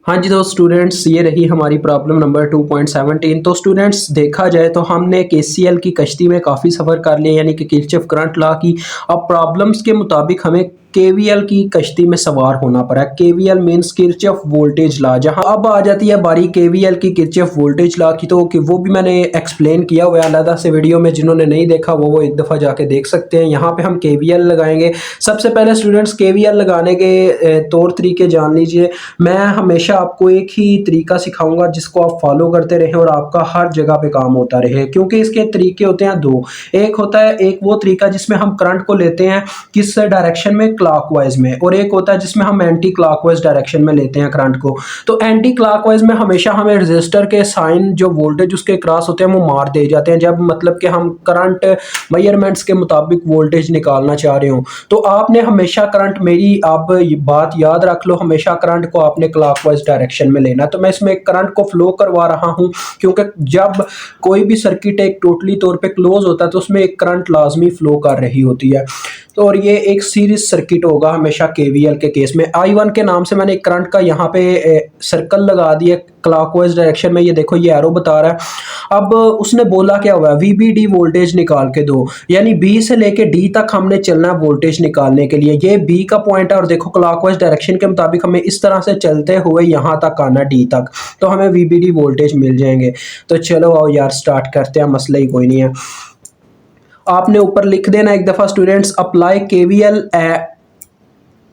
हाँ जी तो स्टूडेंट्स, ये रही हमारी प्रॉब्लम नंबर 2.17। तो स्टूडेंट्स, देखा जाए तो हमने केसीएल की कश्ती में काफ़ी सफ़र कर लिया, यानी कि किरचॉफ करंट लॉ की। अब प्रॉब्लम्स के मुताबिक हमें केवीएल की कश्ती में सवार होना पड़ा। KVL means Kirchhoff voltage law. जहां अब आ जाती है बारी केवीएल की किरचॉफ वोल्टेज लॉ की, तो कि वो भी मैंने एक्सप्लेन किया हुआ है अलग से वीडियो में। जिन्होंने नहीं देखा वो एक दफ़ा जाके देख सकते हैं। यहाँ पे हम केवीएल लगाएंगे। सबसे पहले स्टूडेंट्स, केवीएल लगाने के तौर तरीके जान लीजिए। मैं हमेशा आपको एक ही तरीका सिखाऊंगा जिसको आप फॉलो करते रहें और आपका हर जगह पे काम होता रहे, क्योंकि इसके तरीके होते हैं दो। एक होता है एक वो तरीका जिसमें हम करंट को लेते हैं किस डायरेक्शन में, क्लॉकवाइज में, और एक होता है जिसमें हम एंटी क्लॉकवाइज डायरेक्शन में लेते हैं करंट को। तो एंटी क्लॉकवाइज में हमेशा हमें रेजिस्टर के साइन जो वोल्टेज उसके क्रॉस होते हैं वो मार दे जाते हैं, जब मतलब कि हम करंट मेजरमेंट्स के मुताबिक वोल्टेज निकालना चाह रहे हो। तो आपने हमेशा करंट, मेरी आप ये बात याद रख लो, हमेशा करंट को आपने क्लॉकवाइज डायरेक्शन में लेना। तो मैं इसमें करंट को फ्लो करवा रहा हूं, क्योंकि जब कोई भी सर्किट एक टोटली तौर पे क्लोज होता है तो उसमें एक करंट लाजमी फ्लो कर रही होती है। तो और ये एक सीरीज सर्किट होगा हमेशा केवीएल के केस में। I1 के नाम से मैंने एक करंट का यहाँ पे सर्कल लगा दिया क्लॉकवाइज डायरेक्शन में। ये देखो, ये एरो बता रहा है। अब उसने बोला क्या हुआ, VBD वोल्टेज निकाल के दो, यानी B से लेके D तक हमने चलना है वोल्टेज निकालने के लिए। ये B का पॉइंट है और देखो क्लॉकवाइज डायरेक्शन के मुताबिक हमें इस तरह से चलते हुए यहाँ तक आना D तक, तो हमें VBD वोल्टेज मिल जाएंगे। तो चलो आओ यार स्टार्ट करते हैं, मसला ही कोई नहीं है। आपने ऊपर लिख देना एक दफ़ा स्टूडेंट्स, अप्लाई केवीएल।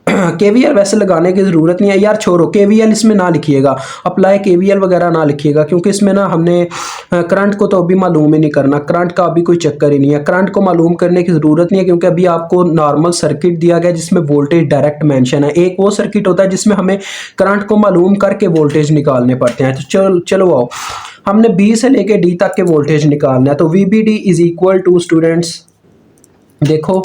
केवीएल वैसे लगाने की ज़रूरत नहीं है यार, छोड़ो केवीएल इसमें ना लिखिएगा, अप्लाई केवीएल वगैरह ना लिखिएगा, क्योंकि इसमें ना हमने करंट को तो अभी मालूम ही नहीं करना। करंट का अभी कोई चक्कर ही नहीं है, करंट को मालूम करने की ज़रूरत नहीं है, क्योंकि अभी आपको नॉर्मल सर्किट दिया गया जिसमें वोल्टेज डायरेक्ट मेंशन है। एक वो सर्किट होता है जिसमें हमें करंट को मालूम करके वोल्टेज निकालने पड़ते हैं। तो चलो आओ, हमने B से लेके D तक के वोल्टेज निकालना है। तो VBD is equal to students, देखो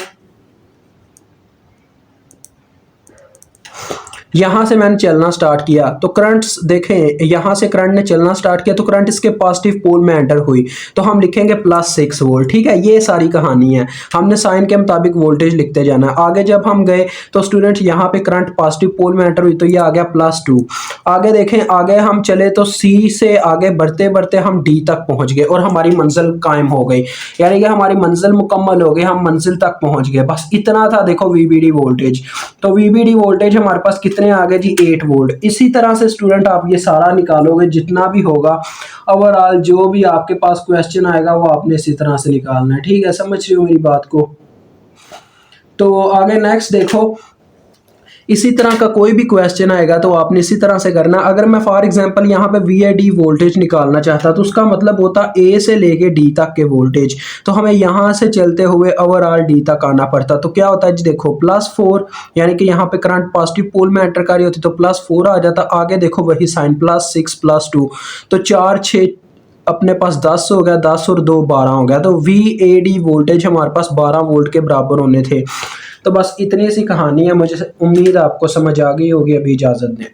यहाँ से मैंने चलना स्टार्ट किया तो करंट, देखें यहाँ से करंट ने चलना स्टार्ट किया तो करंट इसके पॉजिटिव पोल में एंटर हुई, तो हम लिखेंगे +6 वोल्ट। ठीक है, ये सारी कहानी है। हमने साइन के मुताबिक वोल्टेज लिखते जाना है। आगे जब हम गए तो स्टूडेंट यहाँ पे करंट पॉजिटिव पोल में एंटर हुई, तो ये आ गया +2। आगे देखें, आगे हम चले तो C से आगे बढ़ते बढ़ते हम D तक पहुँच गए और हमारी मंजिल कायम हो गई, यानी कि हमारी मंजिल मुकम्मल हो गई, हम मंजिल तक पहुँच गए। बस इतना था। देखो VBD वोल्टेज, तो VBD वोल्टेज हमारे पास कितने आगे जी, 8 वोल्ट। इसी तरह से स्टूडेंट आप ये सारा निकालोगे जितना भी होगा, ओवरऑल जो भी आपके पास क्वेश्चन आएगा वो आपने इसी तरह से निकालना है। ठीक है, समझ रहे हो मेरी बात को? तो आगे नेक्स्ट देखो, इसी तरह का कोई भी क्वेश्चन आएगा तो आपने इसी तरह से करना। अगर मैं फॉर एग्जांपल यहाँ पे VAD वोल्टेज निकालना चाहता तो उसका मतलब होता A से लेके D तक के वोल्टेज, तो हमें यहाँ से चलते हुए ओवरऑल D तक आना पड़ता। तो क्या होता है जी, देखो +4, यानी कि यहाँ पे करंट पॉजिटिव पोल में एंटर कर रही होती तो +4 आ जाता। आगे देखो वही साइन +6 +2, तो 4 6 अपने पास 10 हो गया, 10 और 2 12 हो गया। तो VAD वोल्टेज हमारे पास 12 वोल्ट के बराबर होने थे। तो बस इतनी सी कहानी है। मुझे उम्मीद आपको समझ आ गई होगी। अभी इजाज़त दें।